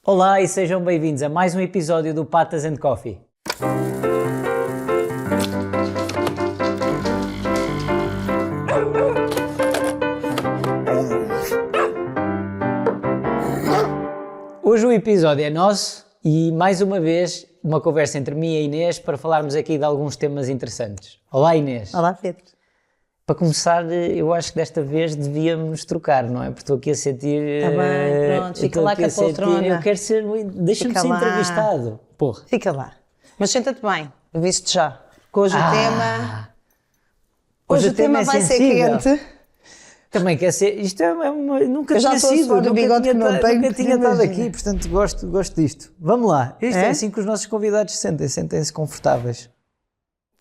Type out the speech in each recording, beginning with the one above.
Olá e sejam bem-vindos a mais um episódio do Patas and Coffee. Hoje o episódio é nosso e, mais uma vez, uma conversa entre mim e a Inês para falarmos aqui de alguns temas interessantes. Olá, Inês. Olá, Pedro. Para começar, eu acho que desta vez devíamos trocar, não é? Porque estou aqui a sentir... Está bem, pronto, fica lá com a poltrona. Eu quero ser... Deixa-me ser entrevistado. Porra. Fica lá. Mas senta-te bem, aviso-te já. Que hoje o tema... Hoje o tema vai ser quente. Também quer ser... Isto é uma... Nunca eu já tinha estou sido. A do bigode que não tenho, nunca tinha estado aqui, portanto gosto disto. Vamos lá. Isto é assim que os nossos convidados se sentem. Sentem-se confortáveis.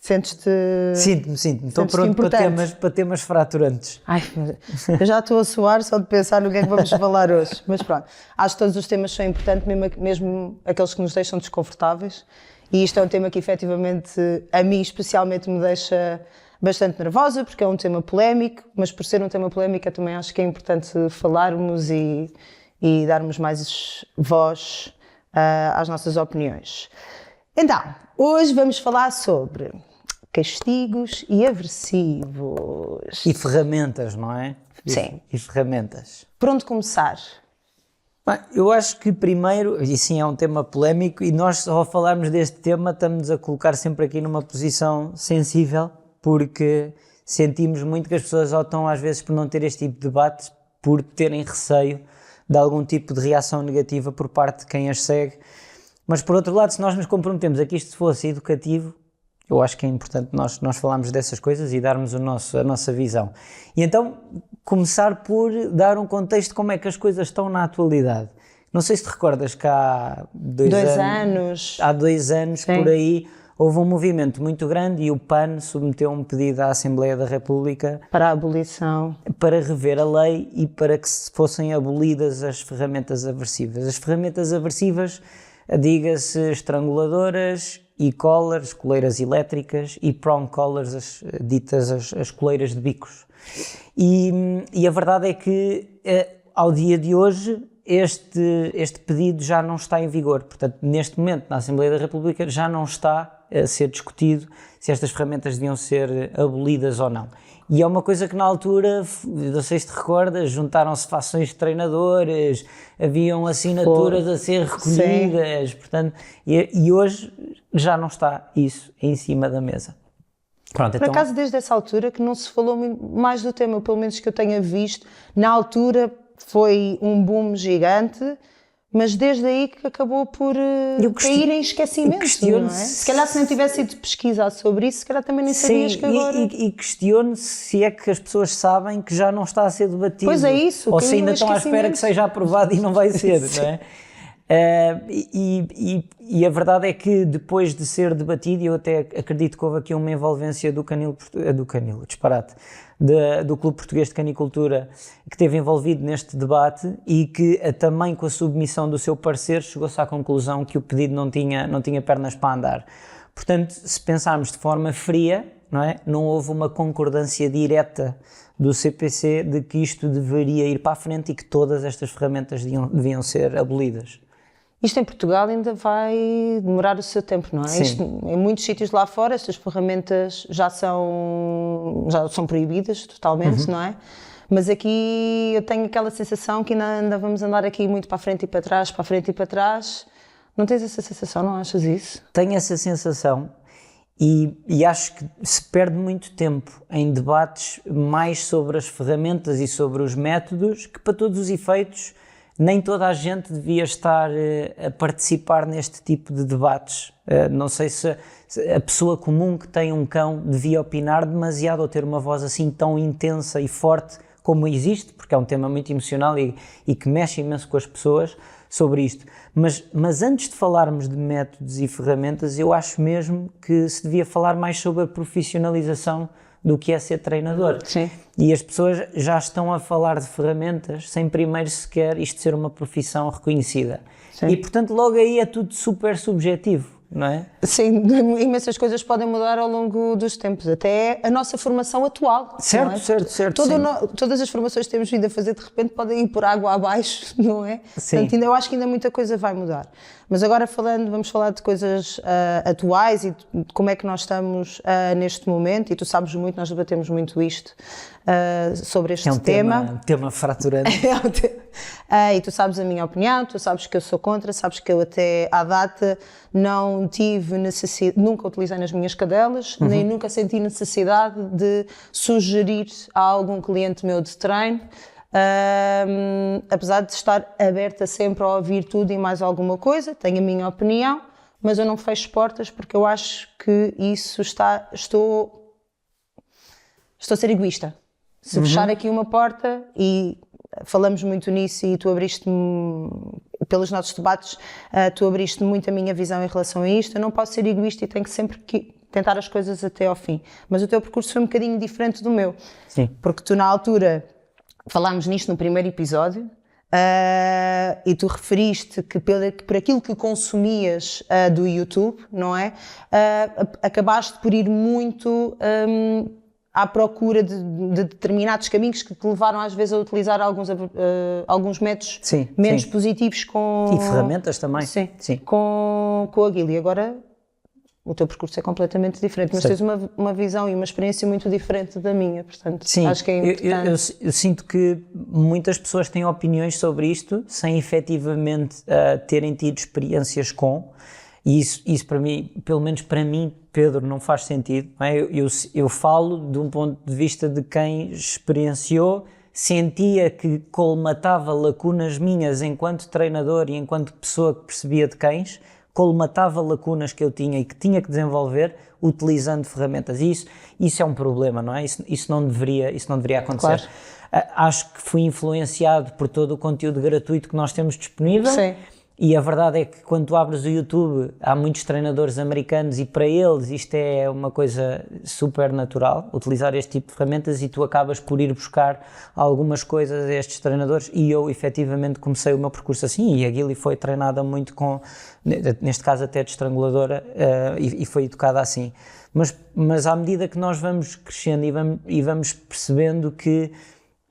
Sentes-te... Sinto-me. Estou pronto para temas fraturantes. Ai, eu já estou a suar só de pensar no que é que vamos falar hoje. Mas pronto, acho que todos os temas são importantes, mesmo aqueles que nos deixam desconfortáveis. E isto é um tema que efetivamente, a mim especialmente, me deixa bastante nervosa, porque é um tema polémico, mas por ser um tema polémico eu também acho que é importante falarmos e darmos mais voz às nossas opiniões. Então, hoje vamos falar sobre castigos e aversivos. E ferramentas, não é? Sim. E ferramentas. Por onde começar? Bem, eu acho que primeiro, e sim é um tema polémico, e nós ao falarmos deste tema estamos a colocar sempre aqui numa posição sensível, porque sentimos muito que as pessoas optam às vezes por não ter este tipo de debates, por terem receio de algum tipo de reação negativa por parte de quem as segue. Mas por outro lado, se nós nos comprometemos a que isto fosse educativo, eu acho que é importante nós falarmos dessas coisas e darmos a nossa visão. E então, começar por dar um contexto de como é que as coisas estão na atualidade. Não sei se te recordas que há há 2 anos, sim, por aí, houve um movimento muito grande e o PAN submeteu um pedido à Assembleia da República para a abolição, para rever a lei e para que fossem abolidas as ferramentas aversivas. As ferramentas aversivas, diga-se estranguladoras, e-collars, coleiras elétricas, e prong collars, as coleiras de bicos. E a verdade é que, ao dia de hoje, este pedido já não está em vigor. Portanto, neste momento, na Assembleia da República, já não está a ser discutido se estas ferramentas deviam ser abolidas ou não. E é uma coisa que na altura, não sei se te recordas, juntaram-se fações de treinadores, haviam assinaturas a ser recolhidas, portanto, e hoje já não está isso em cima da mesa. Pronto, por acaso, desde essa altura que não se falou mais do tema, pelo menos que eu tenha visto, na altura foi um boom gigante, mas desde aí que acabou por cair em esquecimento, não é? Se calhar se não tivesse ido pesquisar sobre isso, se calhar também nem sabias que agora... E questiono-se se é que as pessoas sabem que já não está a ser debatido. Pois é isso. Ou se ainda estão à espera que seja aprovado e não vai ser, não é? E a verdade é que depois de ser debatido, e eu até acredito que houve aqui uma envolvência do Clube Português de Canicultura, que esteve envolvido neste debate e que também com a submissão do seu parecer chegou-se à conclusão que o pedido não tinha pernas para andar. Portanto, se pensarmos de forma fria, não é? Não houve uma concordância direta do CPC de que isto deveria ir para a frente e que todas estas ferramentas deviam ser abolidas. Isto em Portugal ainda vai demorar o seu tempo, não é? Isto, em muitos sítios lá fora, estas ferramentas já são proibidas totalmente, não é? Mas aqui eu tenho aquela sensação que ainda vamos andar aqui muito para a frente e para trás, para a frente e para trás. Não tens essa sensação, não achas isso? Tenho essa sensação e acho que se perde muito tempo em debates mais sobre as ferramentas e sobre os métodos, que para todos os efeitos nem toda a gente devia estar a participar neste tipo de debates. Não sei se a pessoa comum que tem um cão devia opinar demasiado ou ter uma voz assim tão intensa e forte como existe, porque é um tema muito emocional e que mexe imenso com as pessoas sobre isto. Mas antes de falarmos de métodos e ferramentas, eu acho mesmo que se devia falar mais sobre a profissionalização do que é ser treinador. Sim. E as pessoas já estão a falar de ferramentas sem primeiro sequer isto ser uma profissão reconhecida. Sim. E portanto logo aí é tudo super subjetivo. não é? Sim, imensas coisas podem mudar ao longo dos tempos, até a nossa formação atual. Certo, não é? certo. Todas as formações que temos vindo a fazer, de repente, podem ir por água abaixo, não é? Sim. Portanto, eu acho que ainda muita coisa vai mudar. Mas agora vamos falar de coisas atuais e de como é que nós estamos neste momento, e tu sabes muito, nós debatemos muito isto, sobre este tema fraturante. E tu sabes a minha opinião, tu sabes que eu sou contra, sabes que eu até à data não tive necessidade, nunca utilizei nas minhas cadelas, nem nunca senti necessidade de sugerir a algum cliente meu de treino, apesar de estar aberta sempre a ouvir tudo e mais alguma coisa, tenho a minha opinião, mas eu não fecho portas porque eu acho que isso estou a ser egoísta. Se fechar aqui uma porta, e falamos muito nisso e tu abriste-me, pelos nossos debates, tu abriste muito a minha visão em relação a isto, eu não posso ser egoísta e tenho que sempre tentar as coisas até ao fim. Mas o teu percurso foi um bocadinho diferente do meu. Sim. Porque tu na altura, falámos nisto no primeiro episódio, e tu referiste que por aquilo que consumias do YouTube, não é? Acabaste por ir muito à procura de determinados caminhos que te levaram às vezes a utilizar alguns métodos menos positivos e ferramentas também. Sim. Com a Guile. E agora o teu percurso é completamente diferente, mas tens uma visão e uma experiência muito diferente da minha, portanto, acho que é importante. Eu sinto que muitas pessoas têm opiniões sobre isto sem efetivamente terem tido experiências com, e isso para mim, pelo menos para mim, Pedro, não faz sentido. Não é? Eu falo de um ponto de vista de quem experienciou, sentia que colmatava lacunas minhas enquanto treinador e enquanto pessoa que percebia de cães, colmatava lacunas que eu tinha e que tinha que desenvolver utilizando ferramentas. E isso é um problema, não é? Isso não deveria acontecer. Claro. Acho que fui influenciado por todo o conteúdo gratuito que nós temos disponível. Sim. E a verdade é que quando tu abres o YouTube, há muitos treinadores americanos e para eles isto é uma coisa super natural, utilizar este tipo de ferramentas, e tu acabas por ir buscar algumas coisas a estes treinadores, e eu efetivamente comecei o meu percurso assim, e a Guile foi treinada muito com, neste caso até de estranguladora, e foi educada assim. Mas à medida que nós vamos crescendo e vamos percebendo que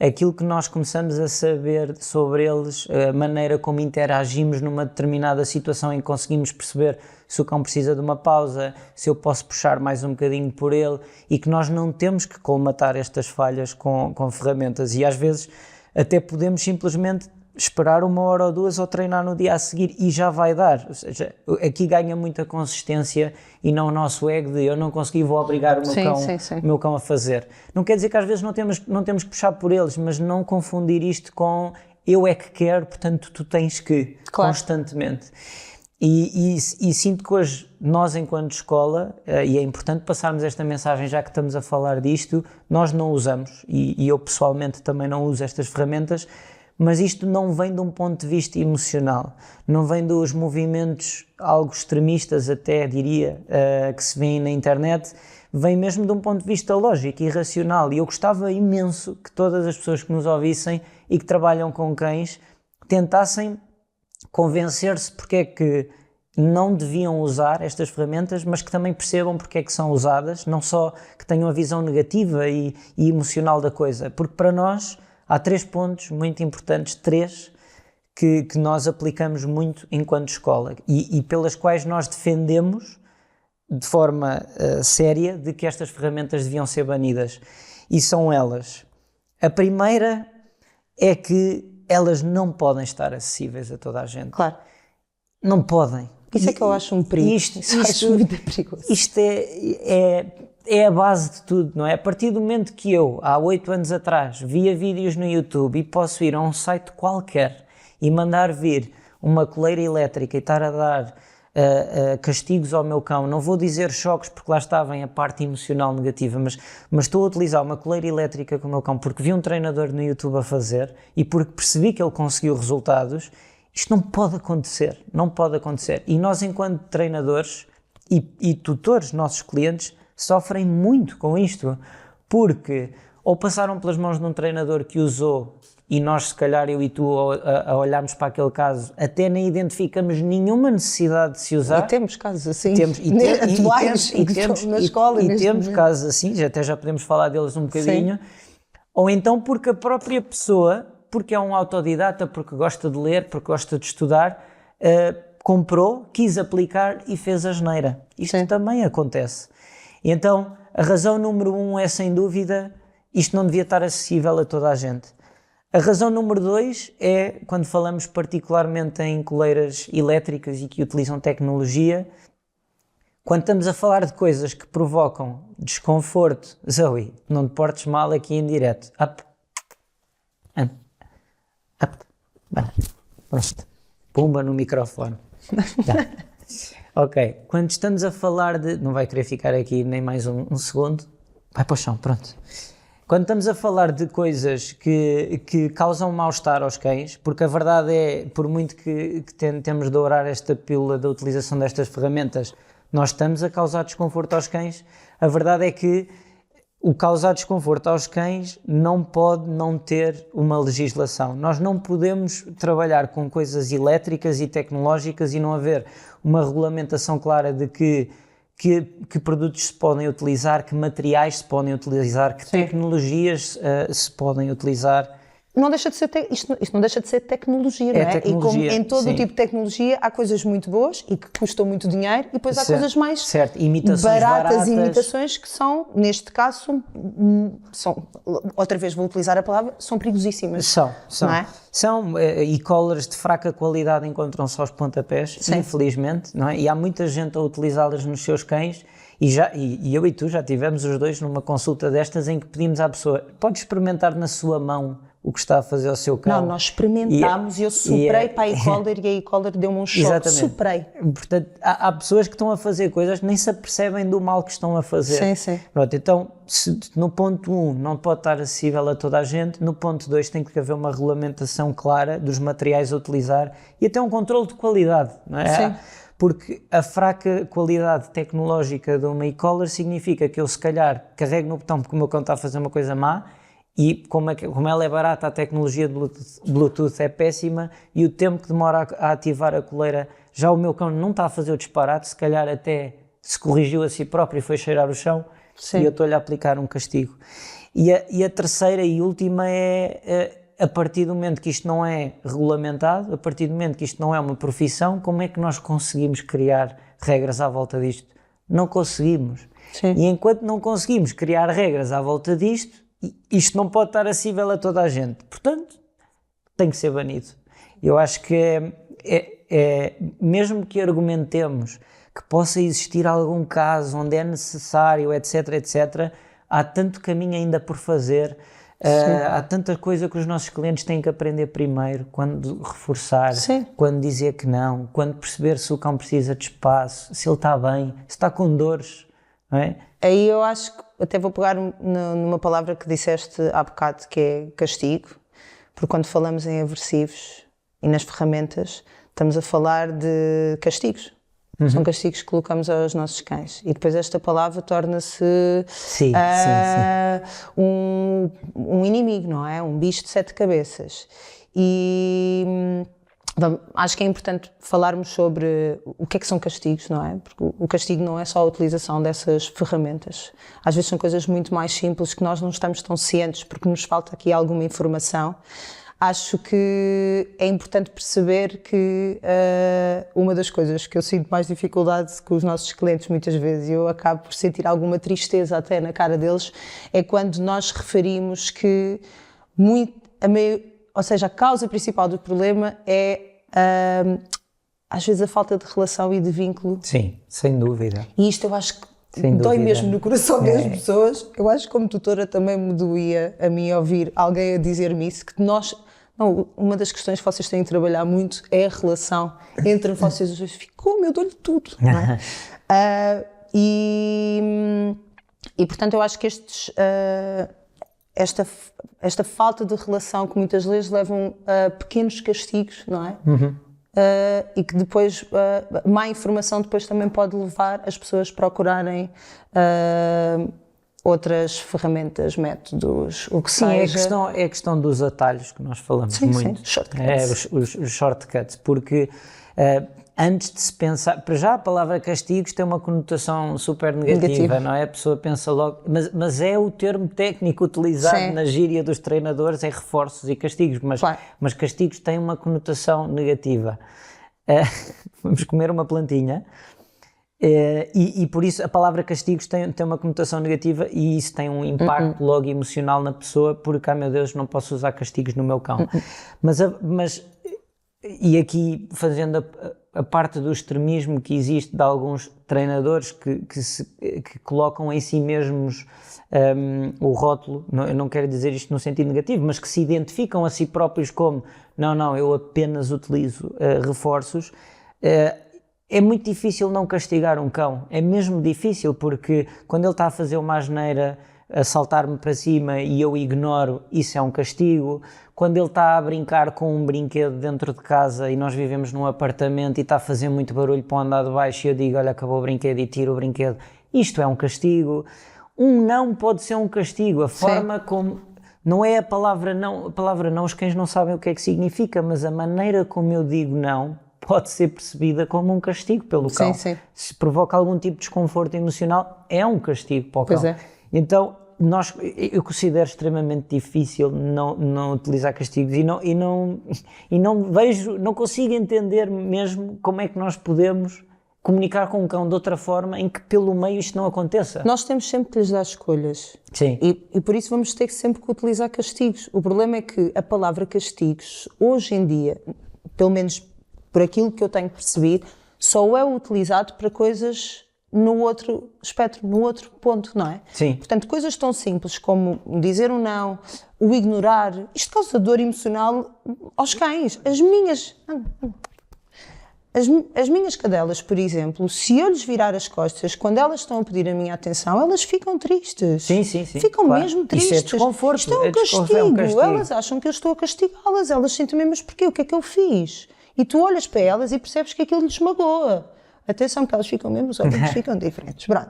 aquilo que nós começamos a saber sobre eles, a maneira como interagimos numa determinada situação em que conseguimos perceber se o cão precisa de uma pausa, se eu posso puxar mais um bocadinho por ele, e que nós não temos que colmatar estas falhas com ferramentas, e às vezes até podemos simplesmente esperar 1 hora ou 2 ou treinar no dia a seguir e já vai dar. Ou seja, aqui ganha muita consistência e não o nosso ego de eu não consegui, vou obrigar o meu cão a fazer. Não quer dizer que às vezes não temos que puxar por eles, mas não confundir isto com eu é que quero, portanto tu tens que, constantemente. E sinto que hoje nós, enquanto escola, e é importante passarmos esta mensagem já que estamos a falar disto, nós não usamos, e eu pessoalmente também não uso estas ferramentas, mas isto não vem de um ponto de vista emocional, não vem dos movimentos algo extremistas até, diria, que se vêem na internet, vem mesmo de um ponto de vista lógico e racional, e eu gostava imenso que todas as pessoas que nos ouvissem e que trabalham com cães tentassem convencer-se porque é que não deviam usar estas ferramentas, mas que também percebam porque é que são usadas, não só que tenham a visão negativa e emocional da coisa, porque para nós há 3 pontos muito importantes, 3, que nós aplicamos muito enquanto escola e pelas quais nós defendemos de forma séria de que estas ferramentas deviam ser banidas. E são elas. A primeira é que elas não podem estar acessíveis a toda a gente. Claro. Não podem. Isso é que eu acho um perigo. Isto acho muito perigoso. Isto é a base de tudo, não é? A partir do momento que eu, há 8 anos atrás, via vídeos no YouTube e posso ir a um site qualquer e mandar vir uma coleira elétrica e estar a dar castigos ao meu cão, não vou dizer choques porque lá está vem a parte emocional negativa, mas estou a utilizar uma coleira elétrica com o meu cão porque vi um treinador no YouTube a fazer e porque percebi que ele conseguiu resultados. Isto não pode acontecer, não pode acontecer. E nós, enquanto treinadores e tutores, nossos clientes, sofrem muito com isto, porque ou passaram pelas mãos de um treinador que usou e nós, se calhar, eu e tu, a olharmos para aquele caso, até nem identificamos nenhuma necessidade de se usar. E temos casos assim, atuais, na escola. E temos casos assim, até já podemos falar deles um bocadinho. Sim. Ou então porque a própria pessoa, porque é um autodidata, porque gosta de ler, porque gosta de estudar, comprou, quis aplicar e fez asneira. Isto Sim. também acontece. E então, a razão número 1 é, sem dúvida, isto não devia estar acessível a toda a gente. A razão número 2 é, quando falamos particularmente em coleiras elétricas e que utilizam tecnologia, quando estamos a falar de coisas que provocam desconforto. Zoe, não te portes mal aqui em direto. Up. Pronto. Pumba no microfone. Tá. Ok. Quando estamos a falar de... Não vai querer ficar aqui nem mais um segundo. Vai para o chão, pronto. Quando estamos a falar de coisas que causam mal-estar aos cães, porque a verdade é, por muito que tentemos dourar esta pílula da utilização destas ferramentas, nós estamos a causar desconforto aos cães, a verdade é que o causar desconforto aos cães não pode não ter uma legislação. Nós não podemos trabalhar com coisas elétricas e tecnológicas e não haver uma regulamentação clara de que produtos se podem utilizar, que materiais se podem utilizar, que tecnologias se podem utilizar. Não deixa de ser isto não deixa de ser tecnologia, não é? Tecnologia, e como em todo o tipo de tecnologia há coisas muito boas e que custam muito dinheiro e depois há coisas mais baratas, imitações que são, neste caso, outra vez vou utilizar a palavra, são perigosíssimas. São. Não é? São e-collars de fraca qualidade encontram-se aos pontapés, infelizmente, não é? E há muita gente a utilizá-las nos seus cães e eu e tu já tivemos os dois numa consulta destas em que pedimos à pessoa, pode experimentar na sua mão o que está a fazer ao seu cão. Não, nós experimentámos e eu soprei para a e-collar e a e-collar deu-me um choque. Exatamente. Soprei. Portanto, há pessoas que estão a fazer coisas que nem se apercebem do mal que estão a fazer. Sim. Pronto, então, no ponto 1 não pode estar acessível a toda a gente, no ponto 2 tem que haver uma regulamentação clara dos materiais a utilizar e até um controle de qualidade, não é? Sim. Porque a fraca qualidade tecnológica de uma e-collar significa que eu, se calhar, carrego no botão porque o meu cão está a fazer uma coisa má. E como ela é barata, a tecnologia de Bluetooth é péssima e o tempo que demora a ativar a coleira, já o meu cão não está a fazer o disparate, se calhar até se corrigiu a si próprio e foi cheirar o chão. Sim. E eu estou-lhe a aplicar um castigo. E a terceira e última é, a partir do momento que isto não é regulamentado, a partir do momento que isto não é uma profissão, como é que nós conseguimos criar regras à volta disto? Não conseguimos. Sim. E enquanto não conseguimos criar regras à volta disto, isto não pode estar acessível a toda a gente. Portanto, tem que ser banido. Eu acho que mesmo que argumentemos que possa existir algum caso onde é necessário, etc., há tanto caminho ainda por fazer, há tanta coisa que os nossos clientes têm que aprender primeiro, quando reforçar, quando dizer que não, quando perceber se o cão precisa de espaço, se ele está bem, se está com dores, não é? Aí eu acho que até vou pegar numa palavra que disseste há bocado, que é castigo, porque quando falamos em aversivos e nas ferramentas, estamos a falar de castigos. São castigos que colocamos aos nossos cães. E depois esta palavra torna-se um inimigo, não é? Um bicho de 7 cabeças. E acho que é importante falarmos sobre o que é que são castigos, não é? Porque o castigo não é só a utilização dessas ferramentas. Às vezes são coisas muito mais simples que nós não estamos tão cientes porque nos falta aqui alguma informação. Acho que é importante perceber que uma das coisas que eu sinto mais dificuldade com os nossos clientes muitas vezes, e eu acabo por sentir alguma tristeza até na cara deles, é quando nós referimos que a causa principal do problema é às vezes a falta de relação e de vínculo. Sim, sem dúvida. E isto eu acho que dói mesmo no coração das pessoas. Eu acho que como tutora também me doía a mim ouvir alguém a dizer-me isso, que uma das questões que vocês têm de trabalhar muito é a relação entre vocês. Ficou, eu dou-lhe tudo. Não é? E portanto eu acho que esta falta de relação que muitas vezes levam a pequenos castigos, não é? E que depois, má informação depois também pode levar as pessoas a procurarem outras ferramentas, métodos, o que Sim, seja. é a questão dos atalhos que nós falamos muito. Shortcuts. Os shortcuts, porque antes de se pensar, para já a palavra castigos tem uma conotação super negativa, não é? A pessoa pensa logo, mas é o termo técnico utilizado na gíria dos treinadores, é reforços e castigos, mas castigos têm uma conotação negativa. Vamos comer uma plantinha. E por isso a palavra castigos tem uma conotação negativa e isso tem um impacto logo emocional na pessoa, porque, meu Deus, não posso usar castigos no meu cão. E aqui fazendo a parte do extremismo que existe de alguns treinadores que colocam em si mesmos o rótulo, eu não quero dizer isto no sentido negativo, mas que se identificam a si próprios como não, eu apenas utilizo reforços. É muito difícil não castigar um cão, é mesmo difícil, porque quando ele está a fazer uma asneira, a saltar-me para cima e eu ignoro, isso é um castigo. Quando ele está a brincar com um brinquedo dentro de casa e nós vivemos num apartamento e está a fazer muito barulho para o andar de baixo e eu digo, olha, acabou o brinquedo e tiro o brinquedo, isto é um castigo. Um não pode ser um castigo, a forma como... Não é a palavra não, os cães não sabem o que é que significa, mas a maneira como eu digo não pode ser percebida como um castigo pelo cão. Se provoca algum tipo de desconforto emocional, é um castigo para o cão. Pois é. Então, eu considero extremamente difícil não utilizar castigos e não consigo entender mesmo como é que nós podemos comunicar com um cão de outra forma em que pelo meio isto não aconteça. Nós temos sempre que lhes dar escolhas. Sim. E por isso vamos ter sempre que utilizar castigos. O problema é que a palavra castigos, hoje em dia, pelo menos por aquilo que eu tenho percebido, só é utilizado para coisas no outro espectro, no outro ponto, não é? Sim. Portanto, coisas tão simples como dizer um não, o ignorar, isto causa dor emocional aos cães. As minhas cadelas, por exemplo, se eu lhes virar as costas, quando elas estão a pedir a minha atenção, elas ficam tristes. Sim. Ficam mesmo tristes. Isso é desconforto. Isto é um castigo. Elas acham que eu estou a castigá-las. Elas sentem mesmo, mas porquê? O que é que eu fiz? E tu olhas para elas e percebes que aquilo lhes magoa. Atenção, que elas ficam mesmo, os olhos ficam diferentes. Pronto.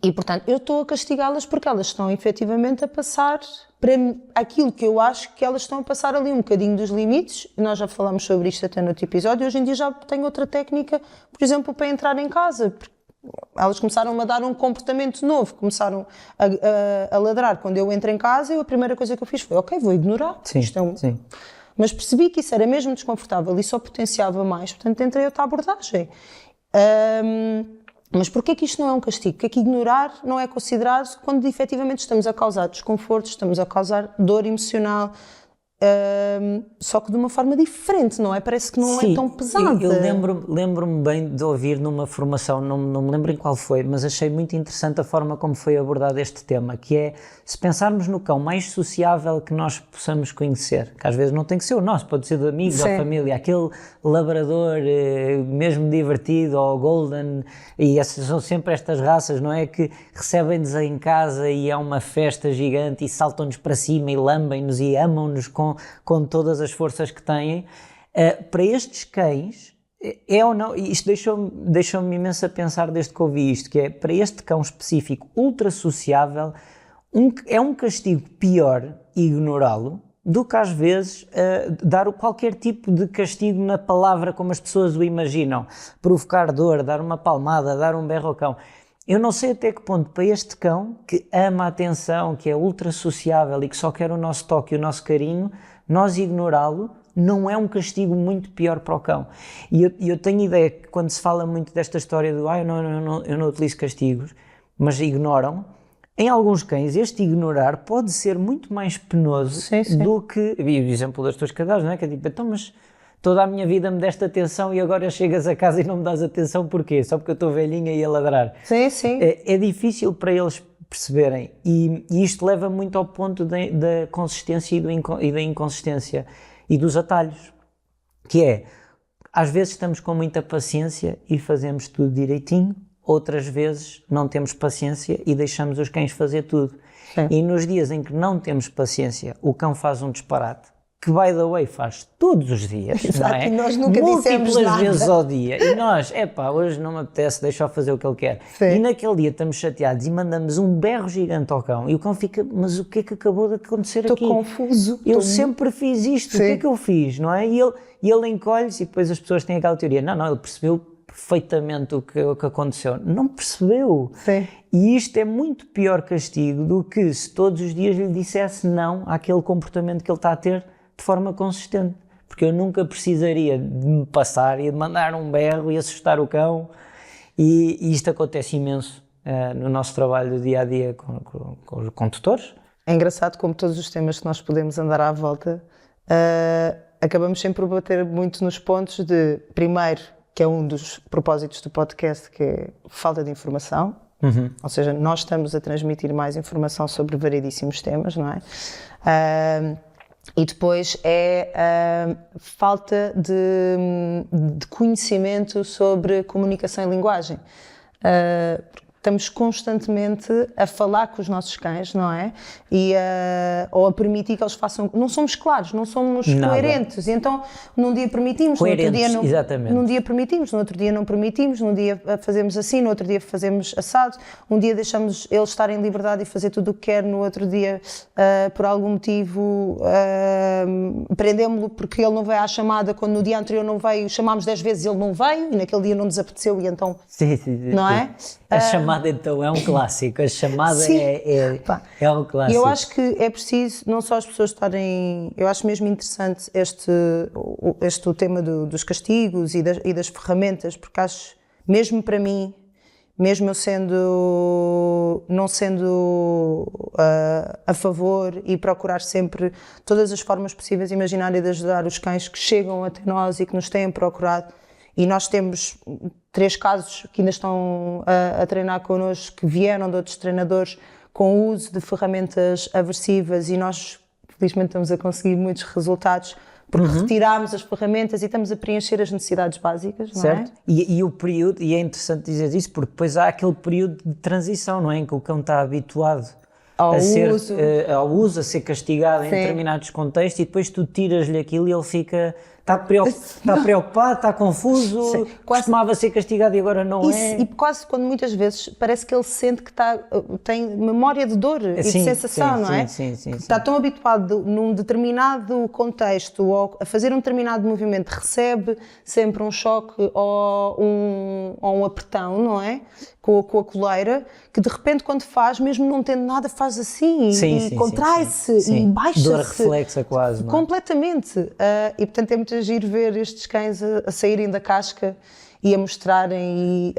E, portanto, eu estou a castigá-las porque elas estão efetivamente a passar para aquilo que eu acho que elas estão a passar ali um bocadinho dos limites. Nós já falámos sobre isto até no outro episódio. Hoje em dia já tenho outra técnica, por exemplo, para entrar em casa. Elas começaram a dar um comportamento novo, começaram a ladrar. Quando eu entro em casa, a primeira coisa que eu fiz foi, ok, vou ignorar. Sim. Mas percebi que isso era mesmo desconfortável e só potenciava mais, portanto entrei outra abordagem. Mas porquê que isto não é um castigo? Porque é que ignorar não é considerado quando efetivamente estamos a causar desconforto, estamos a causar dor emocional, só que de uma forma diferente, não é? Parece que não é tão pesada. Eu lembro-me bem de ouvir numa formação, não me lembro em qual foi, mas achei muito interessante a forma como foi abordado este tema, que é, se pensarmos no cão mais sociável que nós possamos conhecer, que às vezes não tem que ser o nosso, pode ser do amigo, da família, aquele labrador mesmo divertido, ou golden, e são sempre estas raças, não é? Que recebem-nos em casa e é uma festa gigante e saltam-nos para cima e lambem-nos e amam-nos com todas as forças que têm. Para estes cães, é ou não, isto deixou-me imenso a pensar desde que ouvi isto, que é, para este cão específico, ultra sociável, é um castigo pior ignorá-lo do que às vezes dar qualquer tipo de castigo na palavra como as pessoas o imaginam, provocar dor, dar uma palmada, dar um berro ao cão. Eu não sei até que ponto, para este cão, que ama a atenção, que é ultra sociável e que só quer o nosso toque e o nosso carinho, nós ignorá-lo não é um castigo muito pior para o cão. E eu tenho ideia que quando se fala muito desta história do eu não utilizo castigos, mas ignoram, em alguns cães este ignorar pode ser muito mais penoso do que... E o exemplo das tuas cadelas, não é? Que é tipo, então, mas... Toda a minha vida me deste atenção e agora chegas a casa e não me dás atenção, porquê? Só porque eu estou velhinha e a ladrar. Sim. É difícil para eles perceberem e isto leva muito ao ponto da consistência e da inconsistência e dos atalhos, que é, às vezes estamos com muita paciência e fazemos tudo direitinho, outras vezes não temos paciência e deixamos os cães fazer tudo. E nos dias em que não temos paciência, o cão faz um disparate. que, by the way, faz todos os dias, Exato, não é? e nós nunca dissemos múltiplas nada. vezes ao dia. E nós, hoje não me apetece, deixa-o fazer o que ele quer. Sim. E naquele dia estamos chateados e mandamos um berro gigante ao cão. E o cão fica, mas o que é que acabou de acontecer aqui? Estou confuso. Eu sempre fiz isto, o que é que eu fiz, não é? E ele encolhe-se e depois as pessoas têm aquela teoria. Não, ele percebeu perfeitamente o que aconteceu. Não percebeu. Sim. E isto é muito pior castigo do que se todos os dias lhe dissesse não àquele comportamento que ele está a ter de forma consistente. Porque eu nunca precisaria de me passar e de mandar um berro e assustar o cão. E isto acontece imenso no nosso trabalho do dia-a-dia com tutores. É engraçado como todos os temas que nós podemos andar à volta, acabamos sempre por bater muito nos pontos de, primeiro, que é um dos propósitos do podcast, que é falta de informação. Ou seja, nós estamos a transmitir mais informação sobre variedíssimos temas, não é? E depois é falta de conhecimento sobre comunicação e linguagem. Estamos constantemente a falar com os nossos cães, não é? Ou a permitir que eles façam... Não somos claros, não somos coerentes. E então, num dia permitimos, no outro dia não... Exatamente. Num dia permitimos, no outro dia não permitimos, num dia fazemos assim, no outro dia fazemos assado, um dia deixamos eles estarem em liberdade e fazer tudo o que quer, no outro dia, por algum motivo, prendemos-lo porque ele não veio à chamada, quando no dia anterior não veio, chamámos 10 vezes e ele não veio, e naquele dia não nos apeteceu, e então... Sim, não é? A chamada então é um clássico, a chamada é um clássico. E eu acho que é preciso não só as pessoas estarem, eu acho mesmo interessante o tema dos castigos e das ferramentas, porque acho, mesmo para mim, mesmo eu não sendo a favor e procurar sempre todas as formas possíveis e imaginárias de ajudar os cães que chegam até nós e que nos têm procurado. E nós temos 3 casos que ainda estão a treinar connosco, que vieram de outros treinadores com o uso de ferramentas aversivas, e nós, felizmente, estamos a conseguir muitos resultados porque retirámos as ferramentas e estamos a preencher as necessidades básicas, não certo? É? E o período, e é interessante dizer isso, porque depois há aquele período de transição, não é? Em que o cão está habituado ao uso, a ser castigado em determinados contextos, e depois tu tiras-lhe aquilo e ele fica... Está preocupado, está confuso, costumava ser castigado e agora não é. E quase quando muitas vezes parece que ele sente que tem memória de dor e de sensação, não é? Sim. Está tão habituado num determinado contexto ou a fazer um determinado movimento, recebe sempre um choque ou um apertão, não é? Com a coleira, que de repente quando faz, mesmo não tendo nada, faz assim e contrai-se e baixa-se. Dor reflexa quase, não é? Completamente. E portanto é muito giro ver estes cães a saírem da casca e a mostrarem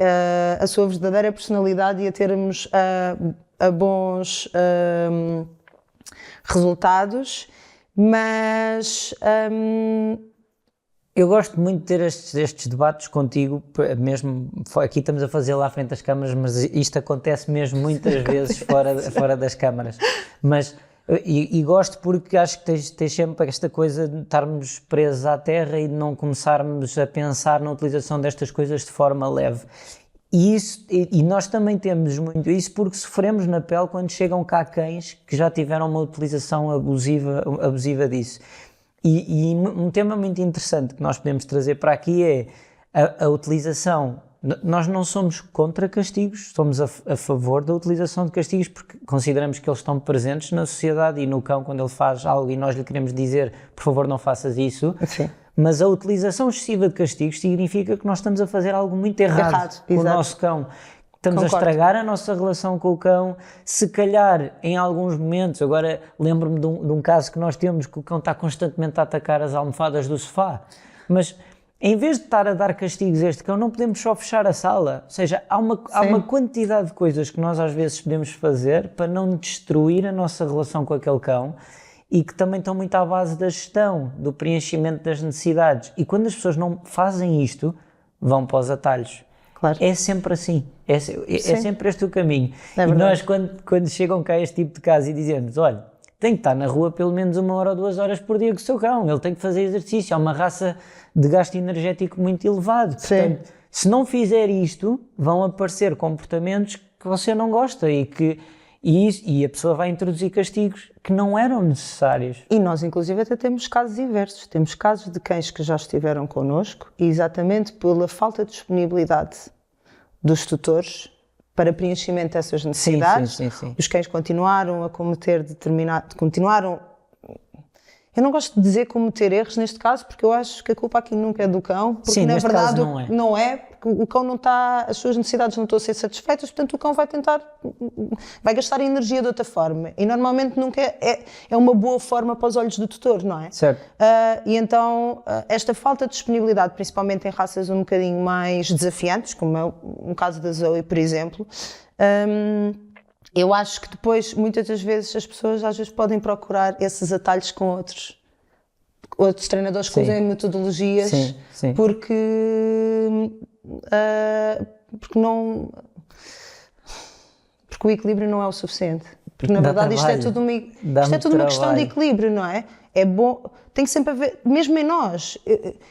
a sua verdadeira personalidade e a termos bons resultados, mas... Eu gosto muito de ter estes debates contigo, mesmo aqui estamos a fazer lá à frente das câmaras, mas isto acontece mesmo muitas vezes fora das câmaras. Mas, e gosto porque acho que tens sempre esta coisa de estarmos presos à terra e de não começarmos a pensar na utilização destas coisas de forma leve. E nós também temos muito isso porque sofremos na pele quando chegam cá cães que já tiveram uma utilização abusiva disso. E um tema muito interessante que nós podemos trazer para aqui é a utilização. Nós não somos contra castigos, somos a favor da utilização de castigos porque consideramos que eles estão presentes na sociedade e no cão quando ele faz algo e nós lhe queremos dizer, por favor, não faças isso. Sim. Mas a utilização excessiva de castigos significa que nós estamos a fazer algo muito errado com o nosso cão. Estamos a estragar a nossa relação com o cão, se calhar em alguns momentos. Agora lembro-me de um caso que nós temos, que o cão está constantemente a atacar as almofadas do sofá, mas em vez de estar a dar castigos a este cão, não podemos só fechar a sala. Ou seja, há uma quantidade de coisas que nós às vezes podemos fazer para não destruir a nossa relação com aquele cão e que também estão muito à base da gestão, do preenchimento das necessidades. E quando as pessoas não fazem isto, vão para os atalhos. Claro. É sempre assim, é sempre este o caminho. É e nós quando chegam cá este tipo de casos e dizemos, olha, tem que estar na rua pelo menos 1 hora ou 2 horas por dia com o seu cão, ele tem que fazer exercício, é uma raça de gasto energético muito elevado. Portanto, se não fizer isto, vão aparecer comportamentos que você não gosta e E a pessoa vai introduzir castigos que não eram necessários. E nós, inclusive, até temos casos inversos. Temos casos de cães que já estiveram connosco e exatamente pela falta de disponibilidade dos tutores para preenchimento dessas necessidades, sim. Os cães continuaram a cometer eu não gosto de dizer cometer erros neste caso, porque eu acho que a culpa aqui nunca é do cão, porque na verdade não é, porque o cão não está, as suas necessidades não estão a ser satisfeitas, portanto o cão vai gastar a energia de outra forma, e normalmente nunca é uma boa forma para os olhos do tutor, não é? Certo. E então esta falta de disponibilidade, principalmente em raças um bocadinho mais desafiantes, como é o caso da Zoe, por exemplo, eu acho que depois, muitas das vezes, as pessoas às vezes podem procurar esses atalhos com outros treinadores que usam metodologias, porque o equilíbrio não é o suficiente. Porque na verdade isto é tudo uma questão de equilíbrio, não é? É bom, tem que sempre haver, mesmo em nós,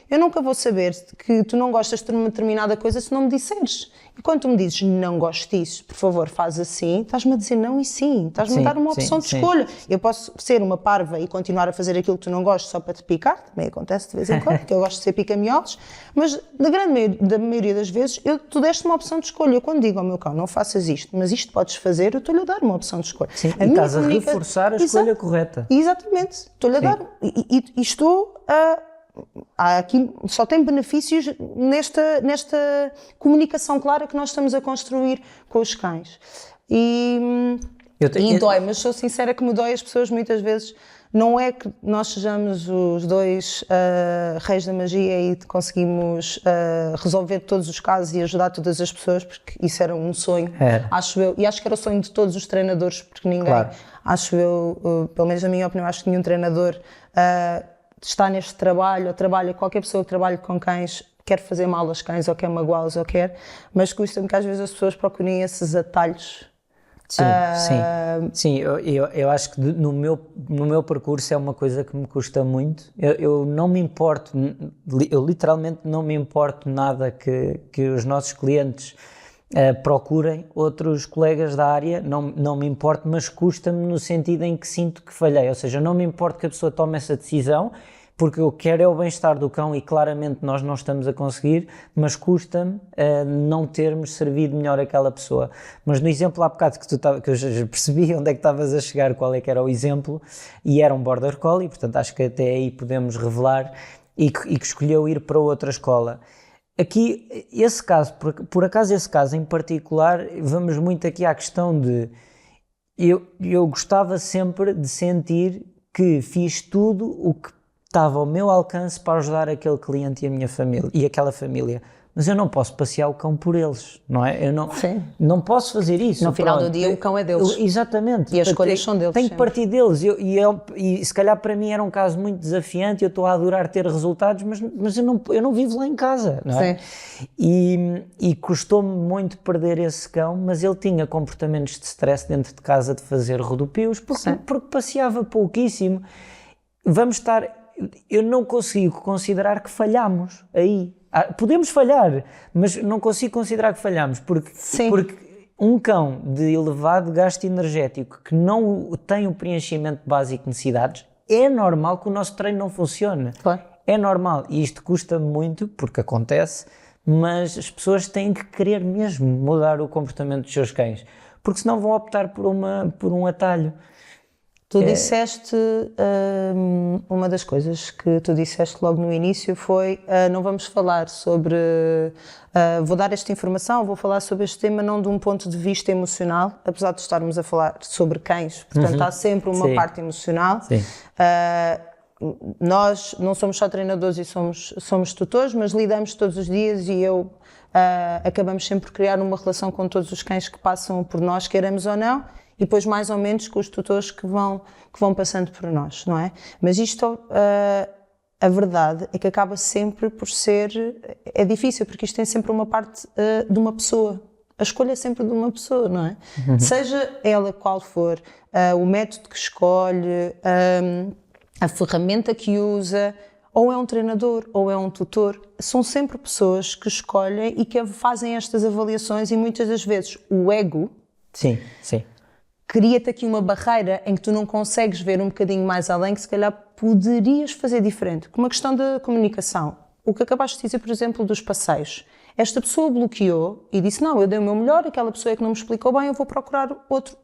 eu nunca vou saber que tu não gostas de uma determinada coisa se não me disseres. E quando tu me dizes não gosto disso, por favor, faz assim, estás-me a dizer não e sim, estás-me a dar uma opção de escolha. Eu posso ser uma parva e continuar a fazer aquilo que tu não gostas só para te picar, também acontece de vez em quando, porque eu gosto de ser pica-miolos, mas da maioria das vezes tu deste uma opção de escolha. Eu quando digo ao meu cão, não faças isto, mas isto podes fazer, eu estou-lhe a dar uma opção de escolha. Sim, e estás a reforçar a escolha correta. Exatamente, estou-lhe a dar, e estou a... Aqui só tem benefícios nesta comunicação clara que nós estamos a construir com os cães. E dói, mas sou sincera que me dói as pessoas muitas vezes. Não é que nós sejamos os dois reis da magia e conseguimos resolver todos os casos e ajudar todas as pessoas, porque isso era um sonho, acho eu. E acho que era o sonho de todos os treinadores, porque ninguém, acho eu, pelo menos na minha opinião, acho que nenhum treinador está neste trabalho, ou trabalha, qualquer pessoa que trabalhe com cães quer fazer mal aos cães ou quer magoá-los ou quer, mas custa-me que às vezes as pessoas procurem esses atalhos. Sim, eu acho que no meu percurso é uma coisa que me custa muito. Eu não me importo, eu literalmente não me importo nada que os nossos clientes procurem outros colegas da área, não me importo, mas custa-me no sentido em que sinto que falhei, ou seja, não me importo que a pessoa tome essa decisão, porque eu quero é o bem-estar do cão e claramente nós não estamos a conseguir, mas custa-me não termos servido melhor aquela pessoa. Mas no exemplo há bocado que eu já percebi onde é que estavas a chegar, qual é que era o exemplo, e era um Border Collie, portanto acho que até aí podemos revelar, e que escolheu ir para outra escola. Aqui, esse caso, por acaso esse caso em particular, vamos muito aqui à questão de eu gostava sempre de sentir que fiz tudo o que estava ao meu alcance para ajudar aquele cliente e a minha família, e aquela família. Mas eu não posso passear o cão por eles, não é? Eu não posso fazer isso. No final do dia o cão é deles. Exatamente. E as escolhas são deles. Tem que partir deles. E se calhar para mim era um caso muito desafiante, eu estou a adorar ter resultados, mas eu não vivo lá em casa, não é? E custou-me muito perder esse cão, mas ele tinha comportamentos de stress dentro de casa de fazer rodopios, porque passeava pouquíssimo. Eu não consigo considerar que falhamos aí. Podemos falhar, mas não consigo considerar que falhamos, porque um cão de elevado gasto energético que não tem o preenchimento básico de necessidades, é normal que o nosso treino não funcione. Claro. É normal, e isto custa muito, porque acontece, mas as pessoas têm que querer mesmo mudar o comportamento dos seus cães, porque senão vão optar por um atalho. Tu disseste, uma das coisas que tu disseste logo no início foi, não vamos falar sobre, vou dar esta informação, vou falar sobre este tema não de um ponto de vista emocional, apesar de estarmos a falar sobre cães, portanto há sempre uma parte emocional. Nós não somos só treinadores e somos tutores, mas lidamos todos os dias e acabamos sempre por criar uma relação com todos os cães que passam por nós, queiramos ou não, e depois mais ou menos com os tutores que vão passando por nós, não é? Mas isto, a verdade é que acaba sempre por ser, é difícil, porque isto tem sempre uma parte de uma pessoa. A escolha é sempre de uma pessoa, não é? Seja ela qual for, o método que escolhe, a ferramenta que usa, ou é um treinador, ou é um tutor, são sempre pessoas que escolhem e que fazem estas avaliações, e muitas das vezes o ego cria-te aqui uma barreira em que tu não consegues ver um bocadinho mais além, que se calhar poderias fazer diferente. Como a questão da comunicação. O que acabaste de dizer, por exemplo, dos passeios. Esta pessoa bloqueou e disse, não, eu dei o meu melhor, aquela pessoa é que não me explicou bem, eu vou procurar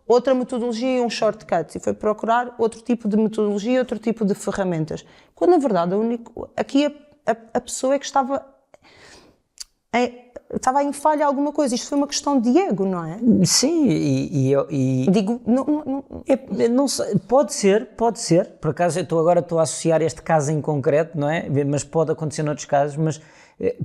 outra metodologia e um shortcut. E foi procurar outro tipo de metodologia, outro tipo de ferramentas. Quando, na verdade, aqui a pessoa é que estava em falha alguma coisa. Isto foi uma questão de ego, não é? Sim, Digo, não sei, pode ser, por acaso eu estou a associar este caso em concreto, não é? Mas pode acontecer noutros casos, mas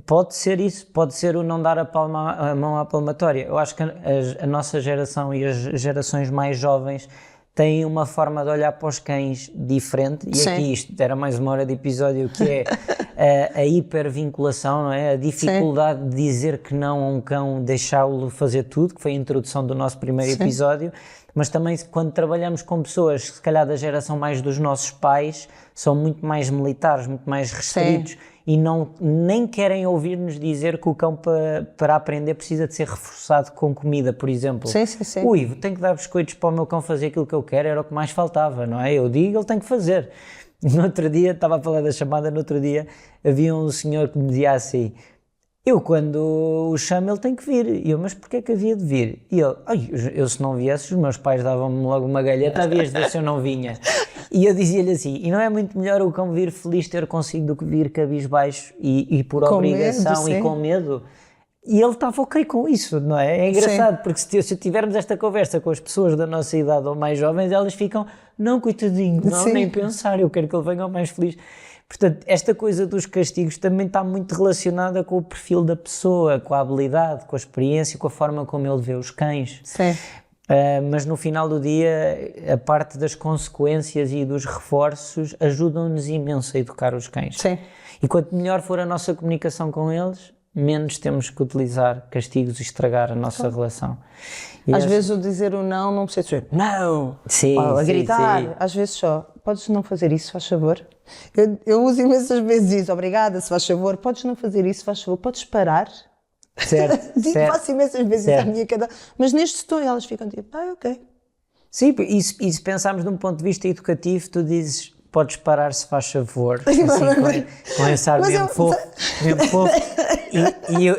pode ser isso, pode ser o não dar a mão à palmatória. Eu acho que a nossa geração e as gerações mais jovens têm uma forma de olhar para os cães diferente, e Sim. aqui isto era mais uma hora de episódio, que é a hipervinculação, não é? A dificuldade de dizer que não a um cão, deixá-lo fazer tudo, que foi a introdução do nosso primeiro Sim. episódio, mas também quando trabalhamos com pessoas, se calhar da geração mais dos nossos pais, são muito mais militares, muito mais restritos, e nem querem ouvir-nos dizer que o cão para aprender precisa de ser reforçado com comida, por exemplo. Sim, sim, sim. Ui, tenho que dar biscoitos para o meu cão fazer aquilo que eu quero, era o que mais faltava, não é? Eu digo, ele tem que fazer. No outro dia, estava a falar da chamada, no outro dia havia um senhor que me dizia assim, eu quando o chamo ele tem que vir, e eu, mas porquê é que havia de vir? E ele, eu se não viesse, os meus pais davam-me logo uma galheta, havias de ver se eu não vinha. E eu dizia-lhe assim, e não é muito melhor o cão vir feliz ter consigo do que vir cabisbaixo e por Com obrigação medo, e com medo? E ele estava ok com isso, não é? É engraçado, porque se tivermos esta conversa com as pessoas da nossa idade ou mais jovens, elas ficam, não, coitadinho, não, Sim. nem pensar, eu quero que ele venha o mais feliz. Portanto, esta coisa dos castigos também está muito relacionada com o perfil da pessoa, com a habilidade, com a experiência, com a forma como ele vê os cães. Sim. Mas no final do dia, a parte das consequências e dos reforços ajudam-nos imenso a educar os cães. Sim. E quanto melhor for a nossa comunicação com eles, menos temos que utilizar castigos e estragar a nossa relação. E Às vezes o dizer o não precisa ser não, sim, ou a sim, gritar, sim. às vezes só, podes não fazer isso, faz favor. Eu uso imensas vezes isso, obrigada, se faz favor, podes não fazer isso, faz favor, podes parar. Certo, certo. Faço imensas vezes Certo. à minha cada. Mas neste tom elas ficam tipo, ok. Sim, e se pensarmos de um ponto de vista educativo, tu dizes, podes parar se faz favor, assim, com esse ar mesmo fofo,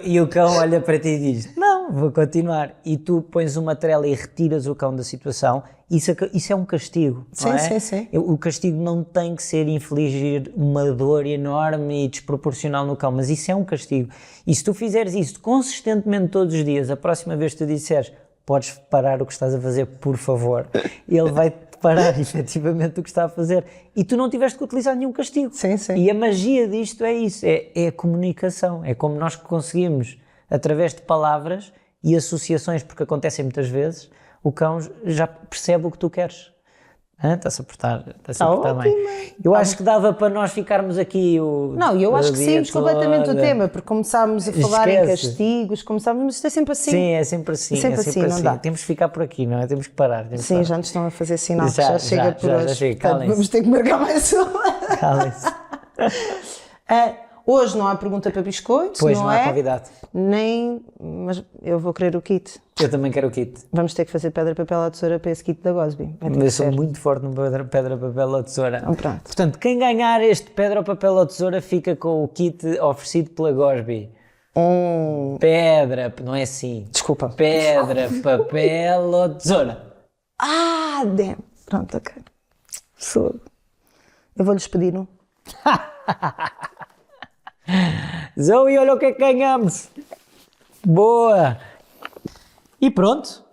e o cão olha para ti e diz, não, vou continuar, e tu pões uma trela e retiras o cão da situação, isso é um castigo, não é? Sim. O castigo não tem que ser infligir uma dor enorme e desproporcional no cão, mas isso é um castigo, e se tu fizeres isso consistentemente todos os dias, a próxima vez que tu disseres, podes parar o que estás a fazer, por favor. Ele vai parar efetivamente o que está a fazer. E tu não tiveste que utilizar nenhum castigo. Sim. E a magia disto é isso, é a comunicação. É como nós conseguimos, através de palavras e associações, porque acontecem muitas vezes, o cão já percebe o que tu queres. Está-se a portar bem. Eu acho que dava para nós ficarmos aqui Não, eu acho que saímos completamente do tema, porque começámos a falar em Esquece. castigos, mas isto é sempre assim. Sim, é sempre assim. Sempre assim, não dá. Temos que ficar por aqui, não é? Temos que parar. Sim, já nos estão a fazer sinal que Já já chega por hoje. já chega, Portanto, calem-se. vamos ter que marcar mais uma. Calem-se. Hoje não há pergunta para biscoitos, Pois não há é? convidado. Mas eu vou querer o kit. Eu também quero o kit. Vamos ter que fazer pedra, papel ou tesoura para esse kit da Gosby. Vai ter Eu que sou ser. muito forte no pedra, papel ou tesoura. Então, pronto. Portanto, quem ganhar este pedra, papel ou tesoura fica com o kit oferecido pela Gosby. Pedra, não é assim. Desculpa. Pedra, papel ou tesoura. Damn. Pronto, ok. Eu vou-lhes pedir um. Zoe, olha o que é que ganhamos. Boa. E pronto.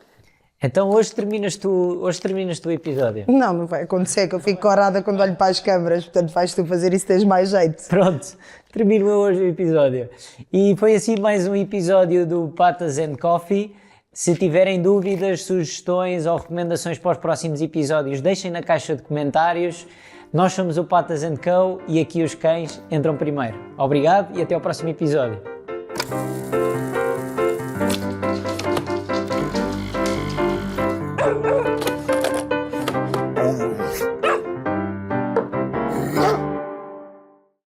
Então hoje terminas tu o episódio. Não vai acontecer, que eu fico corada quando olho para as câmaras, portanto vais tu fazer isso, tens mais jeito. Pronto, termino eu hoje o episódio. E foi assim mais um episódio do Patas and Coffee. Se tiverem dúvidas, sugestões ou recomendações para os próximos episódios, deixem na caixa de comentários. Nós somos o Patas & Co e aqui os cães entram primeiro. Obrigado e até ao próximo episódio.